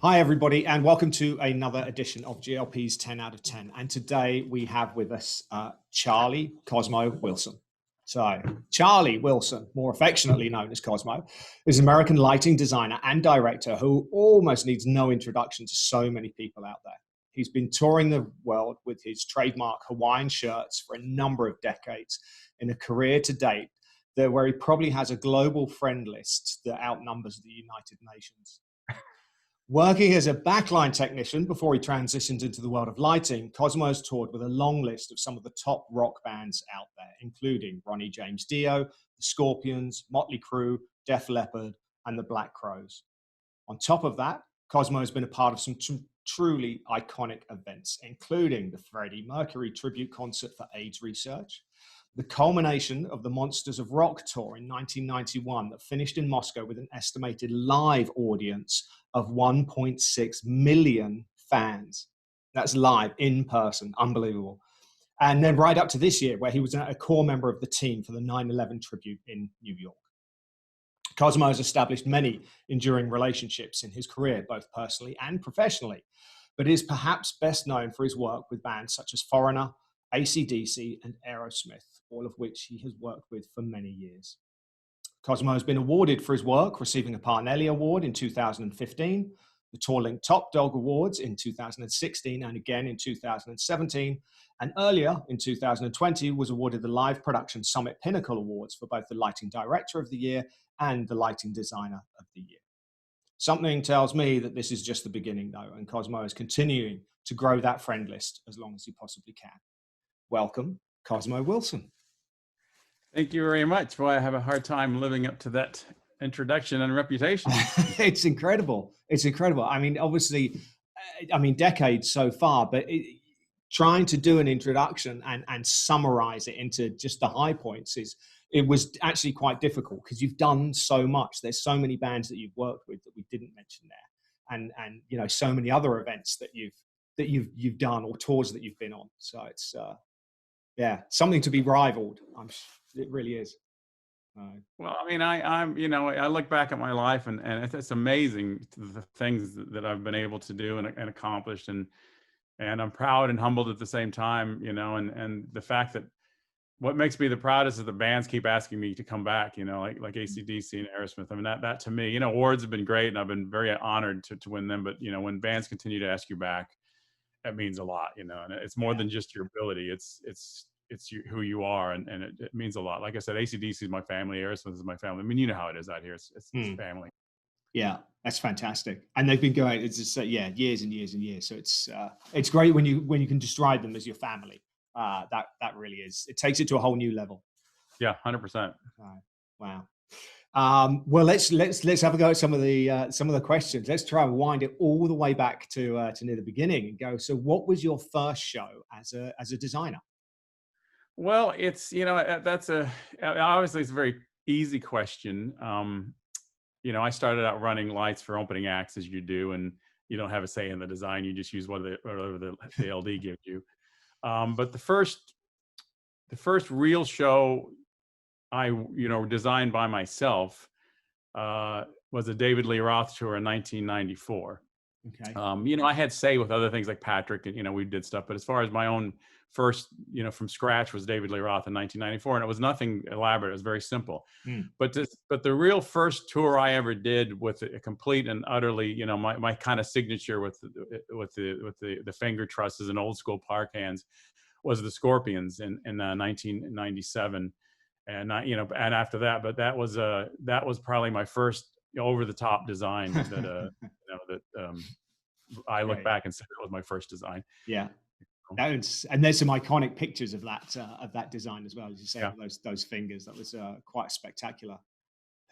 Hi, everybody, and welcome to another edition of GLP's 10 out of 10. And today we have with us Charlie Cosmo Wilson. So Charlie Wilson, more affectionately known as Cosmo, is an American lighting designer and director who almost needs no introduction to so many people out there. He's been touring the world with his trademark Hawaiian shirts for a number of decades in a career to date where he probably has a global friend list that outnumbers the United Nations. Working as a backline technician before he transitioned into the world of lighting, Cosmo has toured with a long list of some of the top rock bands out there, including Ronnie James Dio, the Scorpions, Mötley Crüe, Def Leppard, and the Black Crowes. On top of that, Cosmo has been a part of some truly iconic events, including the Freddie Mercury tribute concert for AIDS research, the culmination of the Monsters of Rock tour in 1991 that finished in Moscow with an estimated live audience of 1.6 million fans. That's live, in person, unbelievable. And then right up to this year, where he was a core member of the team for the 9/11 tribute in New York. Cosmo has established many enduring relationships in his career, both personally and professionally, but is perhaps best known for his work with bands such as Foreigner, AC/DC, and Aerosmith, all of which he has worked with for many years. Cosmo has been awarded for his work, receiving a Parnelli Award in 2015, the Tourlink Top Dog Awards in 2016 and again in 2017, and earlier in 2020 was awarded the Live Production Summit Pinnacle Awards for both the Lighting Director of the Year and the Lighting Designer of the Year. Something tells me that this is just the beginning, though, and Cosmo is continuing to grow that friend list as long as he possibly can. Welcome, Cosmo Wilson. Thank you very much. Boy, I have a hard time living up to that introduction and reputation. It's incredible. It's incredible. I mean, obviously, decades so far, but trying to do an introduction and summarize it into just the high points it was actually quite difficult because you've done so much. There's so many bands that you've worked with that we didn't mention there, and you know, so many other events that you've done or tours that you've been on. So it's something to be rivaled. It really is. Well, I mean, I look back at my life and it's amazing the things that I've been able to do and accomplished, and I'm proud and humbled at the same time, you know, and the fact that what makes me the proudest is the bands keep asking me to come back, you know, like AC/DC and Aerosmith. I mean, that to me, you know, awards have been great and I've been very honored to win them, but you know, when bands continue to ask you back, that means a lot, you know, and it's more than just your ability. It's who you are, and it means a lot. Like I said, AC/DC is my family, Aerosmith is my family. I mean, you know how it is out here. It's family. Yeah, that's fantastic. And they've been going, it's just, years and years and years. So it's great when you can describe them as your family. That really is. It takes it to a whole new level. Yeah, 100%. Wow. Well, let's have a go at some of the questions. Let's try and wind it all the way back to near the beginning and go. So, what was your first show as a designer? Well, it's, you know, obviously it's a very easy question. You know, I started out running lights for opening acts, as you do, and you don't have a say in the design. You just use whatever the LD gives you. But the first real show I, you know, designed by myself was a David Lee Roth tour in 1994. Okay. You know, I had say with other things like Patrick, and you know, we did stuff, but as far as my own first, you know, from scratch was David Lee Roth in 1994, and it was nothing elaborate. It was very simple. But the real first tour I ever did with a complete and utterly, you know, my kind of signature with the finger trusses and old school park hands was the Scorpions in 1997, and you know, and after that, but that was probably my first over the top design that you know, I look back and say that was my first design. Yeah. And there's some iconic pictures of that design as well, as you say, those fingers. That was quite spectacular.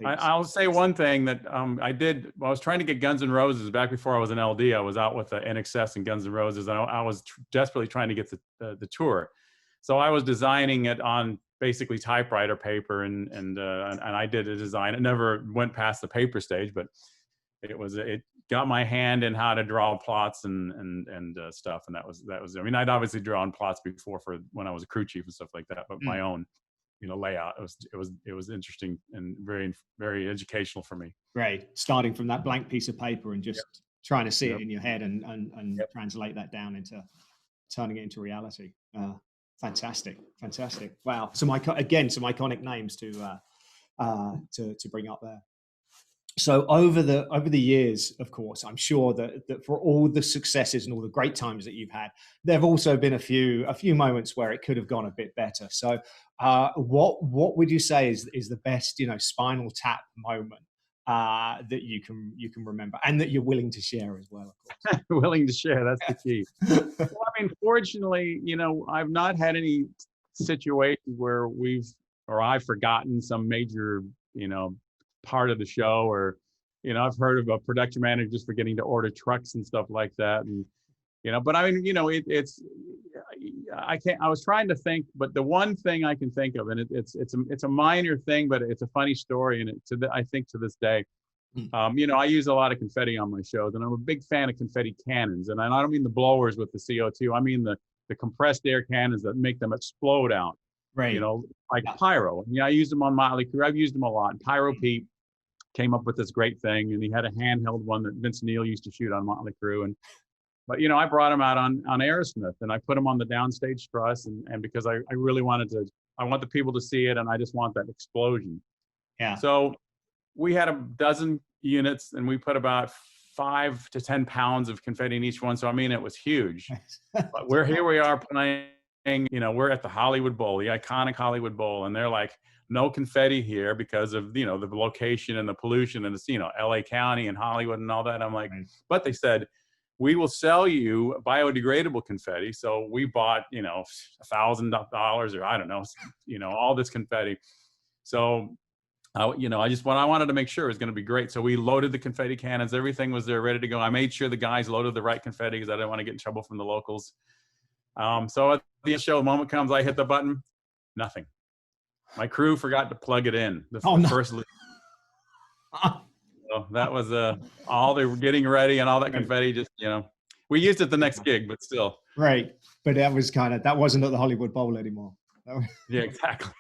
I'll say one thing that I did. I was trying to get Guns N' Roses back before I was an LD. I was out with the NXS and Guns N' Roses, and I was desperately trying to get the tour. So I was designing it on basically typewriter paper, and I did a design. It never went past the paper stage, but it got my hand in how to draw plots and stuff, and that was. I mean, I'd obviously drawn plots before for when I was a crew chief and stuff like that, but my own, you know, layout. It was interesting and very, very educational for me. Great, starting from that blank piece of paper and just trying to see it in your head and Yep. translate that down into turning it into reality. Fantastic. Wow. Some iconic names to bring up there. So over the years, of course, I'm sure that for all the successes and all the great times that you've had, there have also been a few moments where it could have gone a bit better. So what would you say is the best, Spinal Tap moment that you can remember, and that you're willing to share as well, of course? Willing to share, that's the key. Well, I mean, fortunately, I've not had any situations where I've forgotten some major, part of the show, or, I've heard of a production manager just forgetting to order trucks and stuff like that. And, but I mean, I was trying to think, but the one thing I can think of, and it's a minor thing, but it's a funny story. And I think to this day, I use a lot of confetti on my shows, and I'm a big fan of confetti cannons. And I don't mean the blowers with the CO2. I mean the compressed air cannons that make them explode out, Right. like pyro. And I use them on Mötley Crüe. I've used them a lot. And Pyro Pete came up with this great thing, and he had a handheld one that Vince Neil used to shoot on Mötley Crüe. But I brought him out on Aerosmith, and I put him on the downstage truss, and because I really wanted to, I want the people to see it, and I just want that explosion. Yeah. So we had a dozen units, and we put about 5 to 10 pounds of confetti in each one. So I mean, it was huge. But we are playing. We're at the Hollywood Bowl, the iconic Hollywood Bowl, and they're like, no confetti here because of the location and the pollution, and it's LA County and Hollywood and all that. I'm like, right. But they said, we will sell you biodegradable confetti. So we bought $1,000 or I don't know, all this confetti. So I wanted to make sure it was going to be great. So we loaded the confetti cannons. Everything was there ready to go. I made sure the guys loaded the right confetti because I didn't want to get in trouble from the locals. So at the show, the moment comes, I hit the button, nothing. My crew forgot to plug it in. First. So that was all they were getting ready, and all that confetti just, we used it the next gig, but still. Right. But that wasn't at the Hollywood Bowl anymore. Yeah, exactly.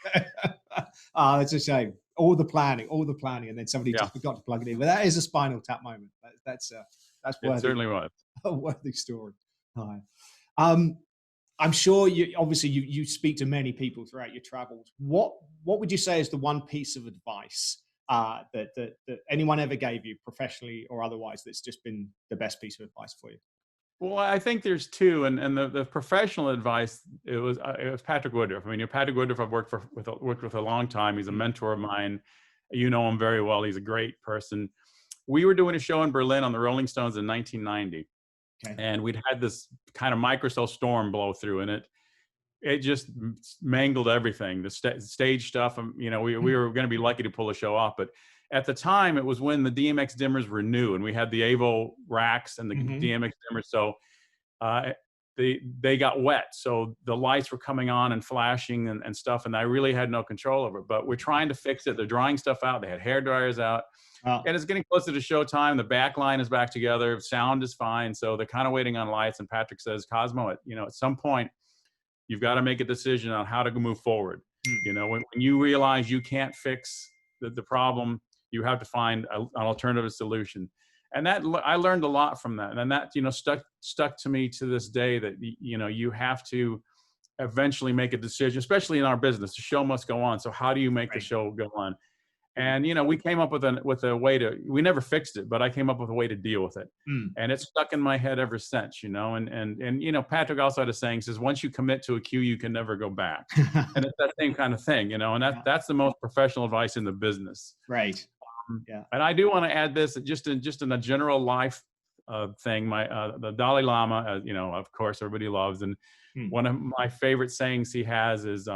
That's a shame. All the planning, and then somebody just forgot to plug it in. But that is a Spinal Tap moment. That's worthy. It certainly was. A worthy story. Hi. I'm sure you speak to many people throughout your travels. What would you say is the one piece of advice that anyone ever gave you, professionally or otherwise, that's just been the best piece of advice for you? Well, I think there's two, and the professional advice, it was Patrick Woodruff. I mean, Patrick Woodruff, I've worked with a long time. He's a mentor of mine. You know him very well. He's a great person. We were doing a show in Berlin on the Rolling Stones in 1990. Okay. And we'd had this kind of microcell storm blow through, and it just mangled everything. The stage stuff, we were going to be lucky to pull a show off. But at the time, it was when the DMX dimmers were new, and we had the Avo racks and the DMX dimmers. So they got wet. So the lights were coming on and flashing and stuff, and I really had no control over it. But we're trying to fix it. They're drying stuff out. They had hair dryers out. Oh. And it's getting closer to showtime. The back line is back together. Sound is fine. So they're kind of waiting on lights. And Patrick says, Cosmo, at some point, you've got to make a decision on how to move forward. When you realize you can't fix the problem, you have to find an alternative solution. And that I learned a lot from that. And that, stuck to me to this day, that, you have to eventually make a decision, especially in our business. The show must go on. So how do you make the show go on? And, we came up with a way we never fixed it, but I came up with a way to deal with it. And it's stuck in my head ever since, and Patrick also had a saying, says, once you commit to a cue, you can never go back. And it's that same kind of thing, and that's the most professional advice in the business. Right. And I do want to add this, just in a general life thing, the Dalai Lama, of course, everybody loves. And one of my favorite sayings he has is,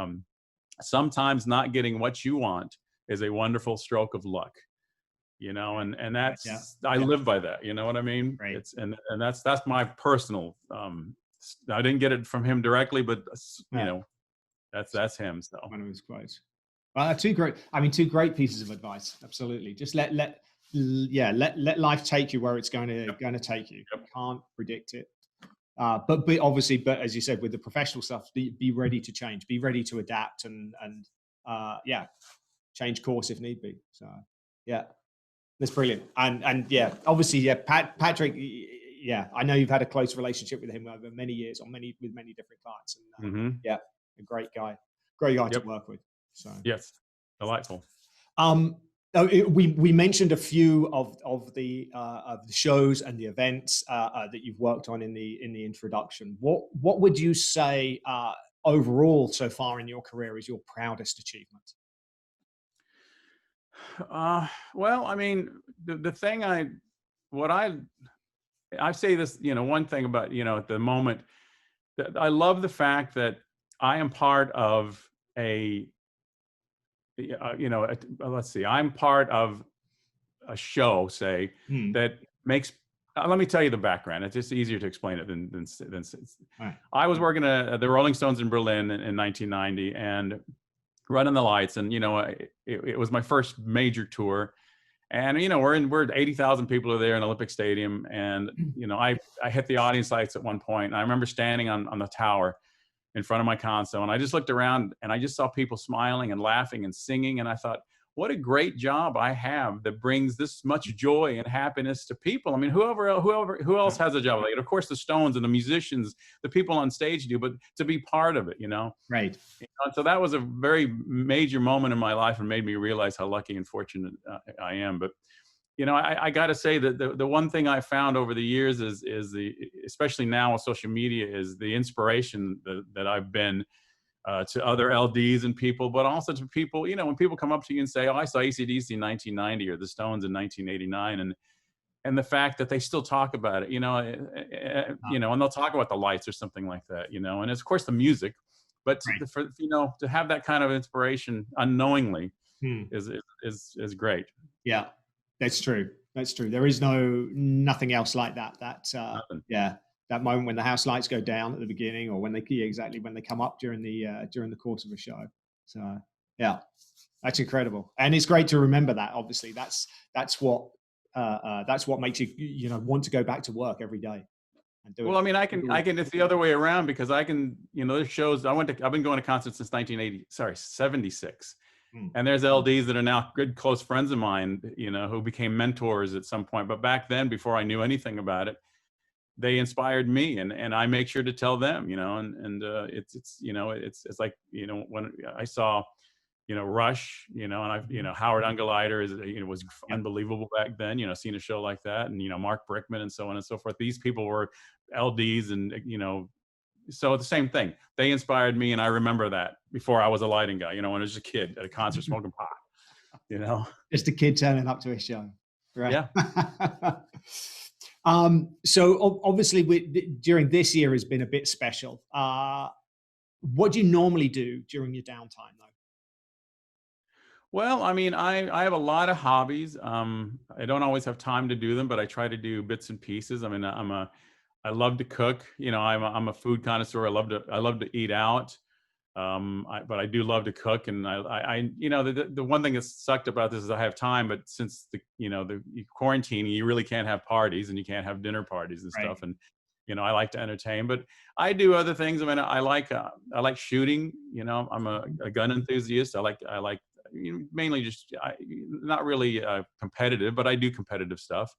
sometimes not getting what you want is a wonderful stroke of luck, and that's, I live by that. You know what I mean? Right. It's, and that's my personal, I didn't get it from him directly, but that's him. So one of his quotes. Well, two great pieces of advice. Absolutely. Just let life take you where it's going to take you. Yep. You can't predict it. But as you said, with the professional stuff, be ready to change, be ready to adapt, and change course if need be. So, yeah. That's brilliant. And yeah, obviously, yeah, Patrick, yeah, I know you've had a close relationship with him over many years with many different clients. And yeah, a great guy to work with. So yes, delightful. We mentioned a few of the shows and the events that you've worked on in the introduction. What would you say overall so far in your career is your proudest achievement? Well, I mean, the thing I say this, one thing about, at the moment, that I love the fact that I am part of let's see, I'm part of a show, say, that makes, let me tell you the background. It's just easier to explain it than right. I was working at the Rolling Stones in Berlin in 1990 and running the lights. And, it was my first major tour. And, we're 80,000 people are there in Olympic Stadium. And, I hit the audience lights at one point. And I remember standing on the tower in front of my console. And I just looked around and I just saw people smiling and laughing and singing. And I thought, what a great job I have that brings this much joy and happiness to people. I mean, who else has a job like it? Of course, the Stones and the musicians, the people on stage do, but to be part of it, Right. So that was a very major moment in my life and made me realize how lucky and fortunate I am. But, I got to say that the one thing I found over the years is especially now with social media, is the inspiration that I've been to other LDs and people, but also to people, when people come up to you and say, oh, I saw AC/DC in 1990 or the Stones in 1989. And the fact that they still talk about it, and they'll talk about the lights or something like that, and it's, of course, the music, but right. to have that kind of inspiration unknowingly is great. Yeah, that's true. That's true. There is nothing else like that. Yeah, that moment when the house lights go down at the beginning, or when they come up during the course of a show. So yeah, that's incredible, and it's great to remember that. Obviously, that's what makes you want to go back to work every day. Well, I mean, I can. It's the other way around, because I can. There's shows I've been going to concerts since 76. And there's LDs that are now good, close friends of mine, who became mentors at some point. But back then, before I knew anything about it, they inspired me, and I make sure to tell them, it's like, when I saw, Rush, and Howard Ungerleider was unbelievable back then, seeing a show like that, and, Mark Brickman and so on and so forth. These people were LDs, and, so the same thing. They inspired me, and I remember that before I was a lighting guy, when I was a kid at a concert smoking pot, Just a kid turning up to a show. Right. Yeah. So obviously during this year has been a bit special. What do you normally do during your downtime, though? Well, I mean, I have a lot of hobbies. I don't always have time to do them, but I try to do bits and pieces. I mean, I love to cook. I'm a food connoisseur. I love to eat out. But I do love to cook, and the one thing that sucked about this is I have time, but since the quarantine, you really can't have parties, and you can't have dinner parties and stuff. And I like to entertain, but I do other things. I mean, I like shooting. I'm a gun enthusiast. I like mainly just not really competitive, but I do competitive stuff.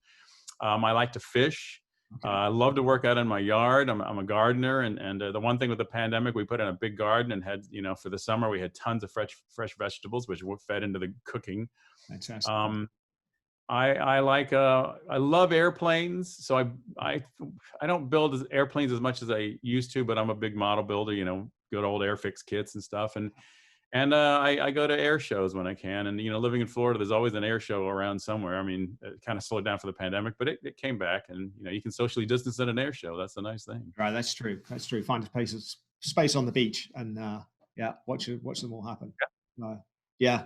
I like to fish. Okay. I love to work out in my yard. I'm a gardener, and the one thing with the pandemic, we put in a big garden and had, for the summer, we had tons of fresh vegetables, which were fed into the cooking. Fantastic. I love airplanes, so I don't build airplanes as much as I used to, but I'm a big model builder. Good old Airfix kits and stuff, and I go to air shows when I can. And, living in Florida, there's always an air show around somewhere. I mean, it kind of slowed down for the pandemic, but it came back, and, you can socially distance at an air show. That's a nice thing. Right. That's true. That's true. Find a space on the beach and, watch them all happen. Yeah. Yeah.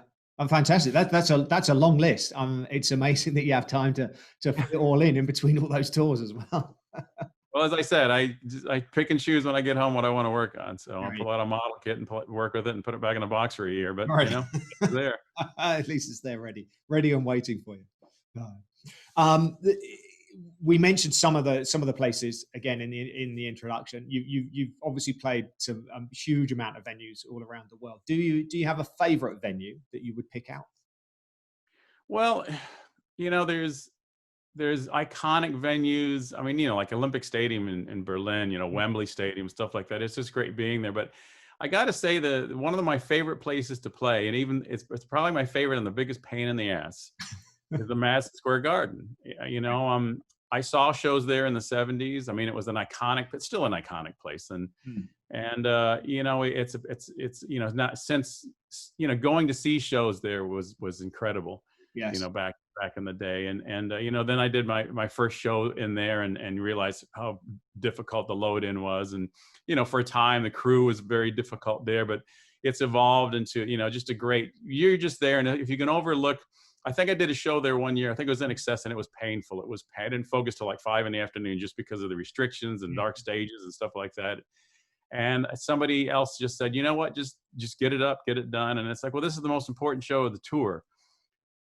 Fantastic. That's a long list. It's amazing that you have time to fit it all in between all those tours as well. Well, as I said, I pick and choose when I get home what I want to work on. So I'll pull out a model kit and work with it and put it back in a box for a year. But it's there. At least it's there, ready and waiting for you. We mentioned some of the places again in the introduction. You've obviously played some huge amount of venues all around the world. Do you have a favorite venue that you would pick out? Well, there's iconic venues. I mean, like Olympic Stadium in Berlin, Wembley Stadium, stuff like that. It's just great being there. But I got to say that one of my favorite places to play, and even it's probably my favorite and the biggest pain in the ass, is the Madison Square Garden. I saw shows there in the 70s. I mean, it was an iconic, but still an iconic place. And it's not since going to see shows there was incredible. Yes. Back in the day, and then I did my first show in there and realized how difficult the load in was, and for a time the crew was very difficult there, but it's evolved into just a great. You're just there, and if you can overlook. I think I did a show there one year. I think it was in excess, and it was painful. I didn't focus till like 5 PM just because of the restrictions and dark stages and stuff like that. And somebody else just said, you know what, just get it up, get it done. And it's like, well, this is the most important show of the tour,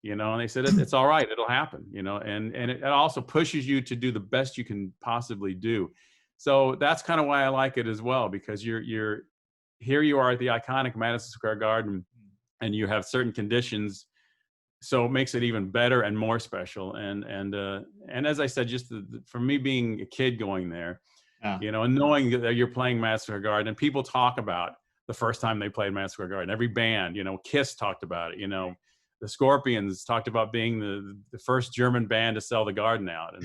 and they said, it's all right, it'll happen, and it also pushes you to do the best you can possibly do. So that's kind of why I like it as well, because you're here, you are at the iconic Madison Square Garden, and you have certain conditions. So it makes it even better and more special. And as I said, just for me being a kid going there, and knowing that you're playing Madison Square Garden, and people talk about the first time they played Madison Square Garden. Every band, Kiss talked about it. The Scorpions talked about being the first German band to sell the Garden out,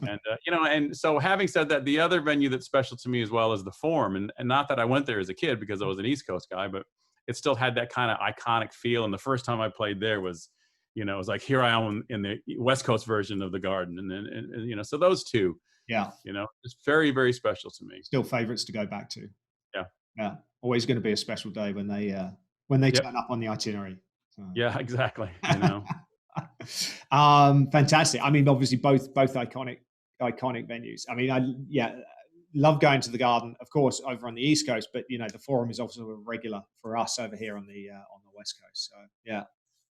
and so having said that, the other venue that's special to me as well is the Forum, and not that I went there as a kid because I was an East Coast guy, but it still had that kind of iconic feel. And the first time I played there was, it was like, here I am in the West Coast version of the Garden. And so those two, it's very, very special to me. Still favorites to go back to. Yeah. Yeah. Always going to be a special day when they turn up on the itinerary. So. Yeah, exactly. Fantastic. I mean, obviously both iconic venues. I mean, I love going to the Garden, of course, over on the East Coast, but the Forum is also a regular for us over here on the West Coast. So yeah,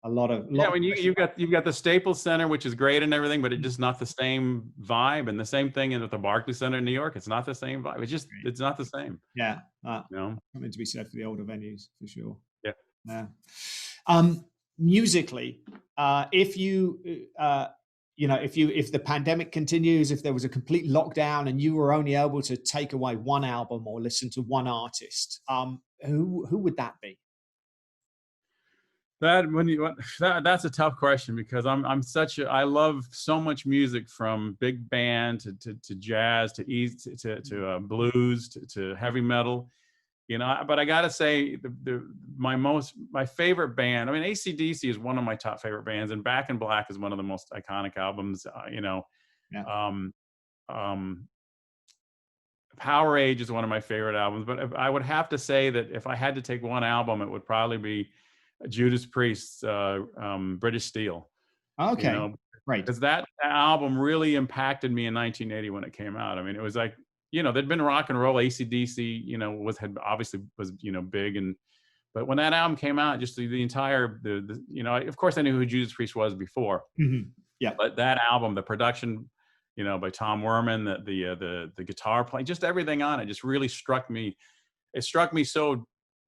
a lot of you've got the Staples Center, which is great and everything, but it's just not the same vibe. And the same thing at the Barclays Center in New York, it's not the same vibe. It's not the same. Yeah, something to be said for the older venues for sure. Yeah. Musically, if the pandemic continues, if there was a complete lockdown and you were only able to take away one album or listen to one artist, who would that be? That's a tough question, because I love so much music, from big band to jazz to blues to heavy metal. But I gotta say, my favorite band. I mean, AC/DC is one of my top favorite bands, and Back in Black is one of the most iconic albums. Power Age is one of my favorite albums. But I would have to say that if I had to take one album, it would probably be Judas Priest's British Steel. Okay, right. Because that album really impacted me in 1980 when it came out. I mean, it was like, there'd been rock and roll. AC/DC, obviously was big, but when that album came out, just the entire of course I knew who Judas Priest was before. Mm-hmm. Yeah. But that album, the production, by Tom Werman, the guitar playing, just everything on it just really struck me. It struck me so.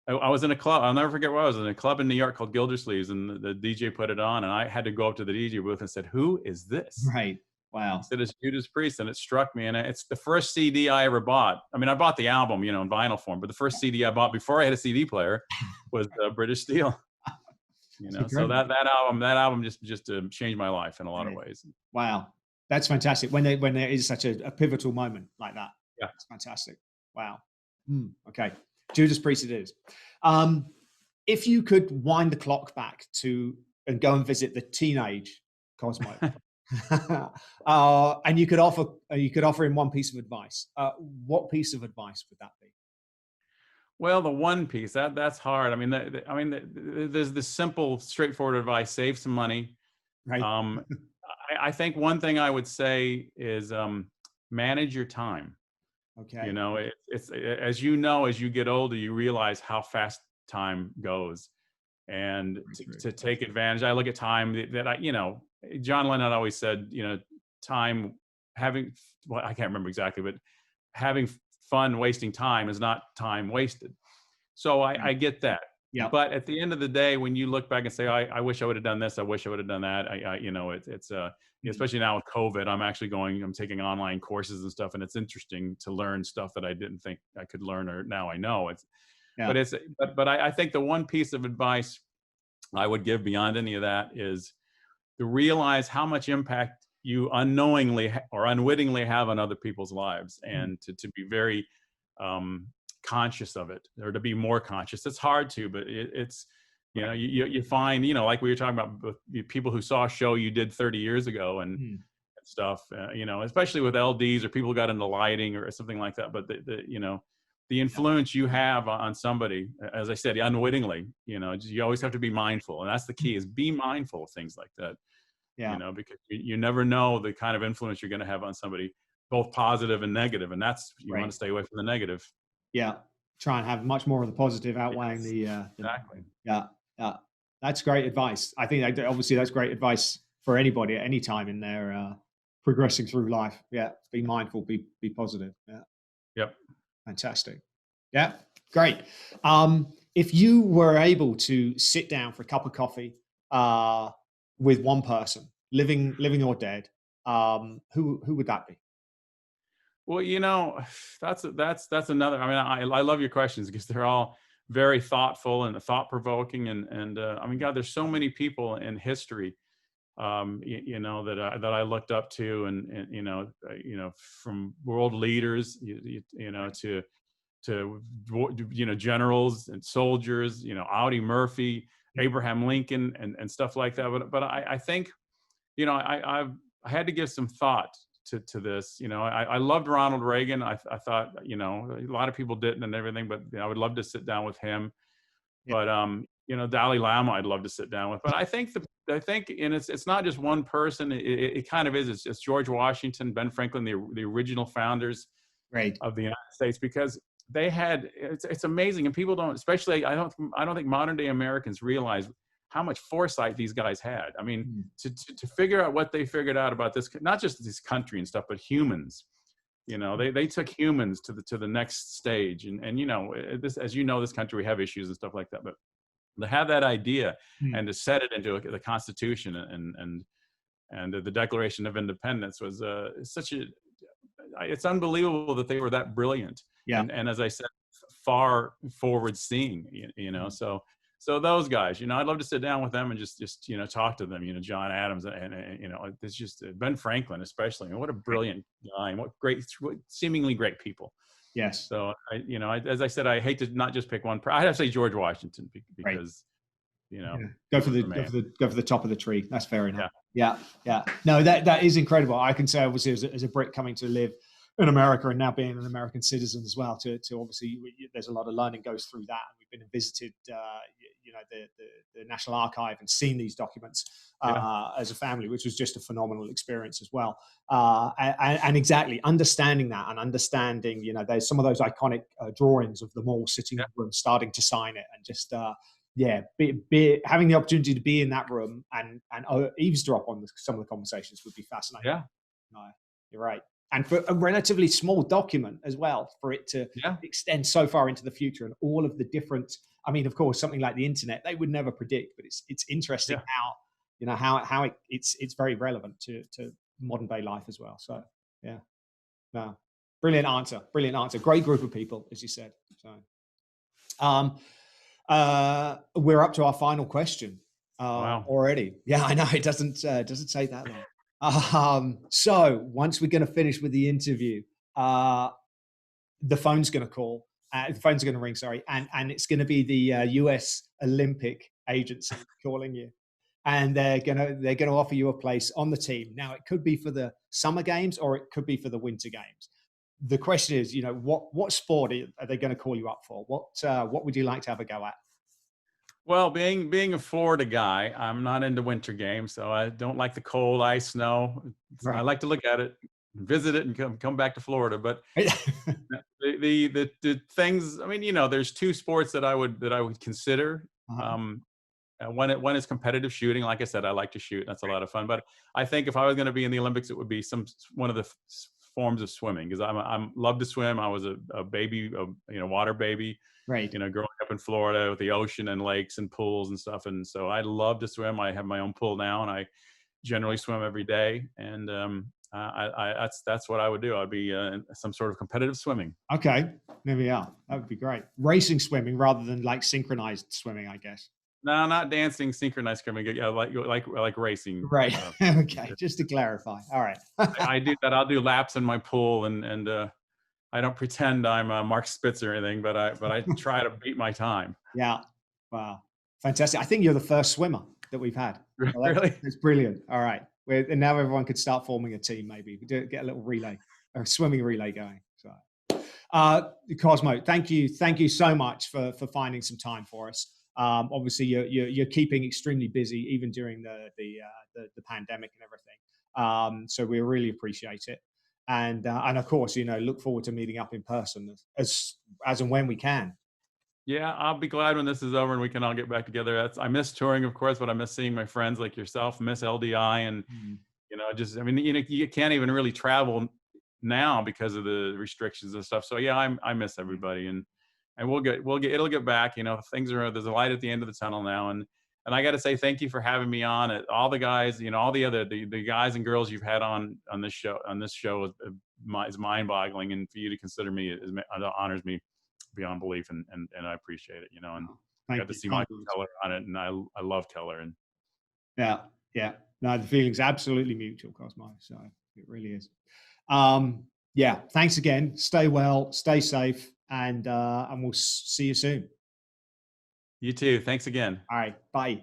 I was in a club. I'll never forget where I was in a club in New York called Gildersleeves, and the DJ put it on, and I had to go up to the DJ booth and said, "Who is this?" Right. Wow. I said, "It's Judas Priest," and it struck me. And it's the first CD I ever bought. I mean, I bought the album, in vinyl form, but the first CD I bought before I had a CD player was British Steel. So that album just changed my life in a lot of ways. Wow, that's fantastic. When there is such a pivotal moment like that, it's fantastic. Wow. Okay. Judas Priest it is. If you could wind the clock back and go and visit the teenage Cosmo, and you could offer him one piece of advice, what piece of advice would that be? Well, the one piece that's hard. I mean, there's this simple, straightforward advice: save some money. Right. I think one thing I would say is manage your time. Okay. It's as you get older, you realize how fast time goes, and to take advantage. I look at time that John Lennon always said, time I can't remember exactly, but having fun wasting time is not time wasted. So I get that. Yeah. But at the end of the day, when you look back and say, I wish I would have done this, I wish I would have done that. Especially now with COVID, I'm taking online courses and stuff, and it's interesting to learn stuff that I didn't think I could learn, or now I know. Yeah. But I think the one piece of advice I would give beyond any of that is to realize how much impact you unknowingly or unwittingly have on other people's lives, and to be very conscious of it, or to be more conscious. It's hard to, but it's, you find, like we were talking about, people who saw a show you did 30 years ago and stuff, especially with LDs or people who got into lighting or something like that. But the influence you have on somebody, as I said, unwittingly, you always have to be mindful. And that's the key, is be mindful of things like that. Because you never know the kind of influence you're going to have on somebody, both positive and negative. And that's, you want to stay away from the negative. Yeah. Try and have much more of the positive outweighing the exactly. Yeah. That's great advice. I think obviously that's great advice for anybody at any time in their progressing through life. Yeah. Be mindful, be positive. Yeah. Yep. Fantastic. Yeah. Great. If you were able to sit down for a cup of coffee with one person, living or dead, who would that be? Well, that's another. I mean, I love your questions because they're all very thoughtful and thought provoking, and I mean, God, there's so many people in history, that I looked up to, and from world leaders, to generals and soldiers, Audie Murphy, Abraham Lincoln, and stuff like that. But I think, I had to give some thought to this. I loved Ronald Reagan. I thought, a lot of people didn't and everything, but I would love to sit down with him. But Dalai Lama, I'd love to sit down with. But I think and it's not just one person. It kind of is. It's George Washington, Ben Franklin, the original founders of the United States, because they had. It's amazing, and people don't. Especially, I don't think modern day Americans realize how much foresight these guys had. I mean, to figure out what they figured out about this, not just this country and stuff, but humans. They took humans to the next stage, and this, as this country, we have issues and stuff like that, but to have that idea and to set it into the Constitution and the Declaration of Independence was it's unbelievable that they were that brilliant. And as I said, far forward seeing, so those guys, I'd love to sit down with them and just talk to them, John Adams, and it's just Ben Franklin, especially. What a brilliant guy, and what seemingly great people. Yes. So as I said, I hate to not just pick one. I have to say George Washington because, go for the top of the tree. That's fair enough. Yeah. No, that is incredible. I can say, obviously, as a Brit coming to live in America and now being an American citizen as well, to obviously, there's a lot of learning goes through that. We've been and visited, the National Archive and seen these documents as a family, which was just a phenomenal experience as well. And exactly understanding that, and understanding, there's some of those iconic drawings of them all sitting in the room, starting to sign it, and just having the opportunity to be in that room and eavesdrop on some of the conversations would be fascinating. Yeah, no, you're right. And for a relatively small document as well, for it to extend so far into the future, and all of the different, I mean, of course, something like the internet, they would never predict, but it's interesting how it's very relevant to modern day life as well. So brilliant answer. Great group of people, as you said. So we're up to our final question already. Yeah, I know, it doesn't say that long. So once we're going to finish with the interview, the phone's going to call. The phone's going to ring, sorry, and it's going to be the U.S. Olympic Agency calling you, and they're going to offer you a place on the team. Now, it could be for the Summer Games or it could be for the Winter Games. The question is, what sport are they going to call you up for? What would you like to have a go at? Well, being a Florida guy, I'm not into winter games, so I don't like the cold, ice, snow. Right. I like to look at it, visit it, and come back to Florida. But the things, I mean, there's two sports that I would consider. One is competitive shooting. Like I said, I like to shoot. That's a lot of fun. But I think if I was going to be in the Olympics, it would be one of the forms of swimming, because I love to swim. I was a baby, water baby. Right. growing up in Florida with the ocean and lakes and pools and stuff. And so I love to swim. I have my own pool now, and I generally swim every day. And that's what I would do. I'd be in some sort of competitive swimming. Okay, there we are. That would be great. Racing swimming rather than like synchronized swimming, I guess. No, not dancing, synchronized swimming. Yeah, like racing. Right. Okay. Just to clarify. All right. I do that. I'll do laps in my pool, and I don't pretend I'm Mark Spitz or anything, but I try to beat my time. Yeah. Wow. Fantastic. I think you're the first swimmer that we've had. Well, Really? it's brilliant. All right. And now everyone could start forming a team. Maybe get a little relay, a swimming relay going. So, Cosmo, thank you so much for finding some time for us. Obviously, you're keeping extremely busy even during the pandemic and everything. So we really appreciate it, and of course, look forward to meeting up in person as and when we can. Yeah, I'll be glad when this is over and we can all get back together. I miss touring, of course, but I miss seeing my friends like yourself. Miss LDI, and you can't even really travel now because of the restrictions and stuff. So yeah, I miss everybody, and it'll get back. There's a light at the end of the tunnel now, and I got to say thank you for having me on. All the guys, all the guys and girls you've had on this show is mind-boggling, and for you to consider me honors me beyond belief, and I appreciate it. And I got to see Michael Keller on it, and I love Keller. And yeah, no, the feeling's absolutely mutual, Cosmo. So it really is. Yeah, thanks again. Stay well, stay safe, and we'll see you soon. You too. Thanks again. All right. Bye.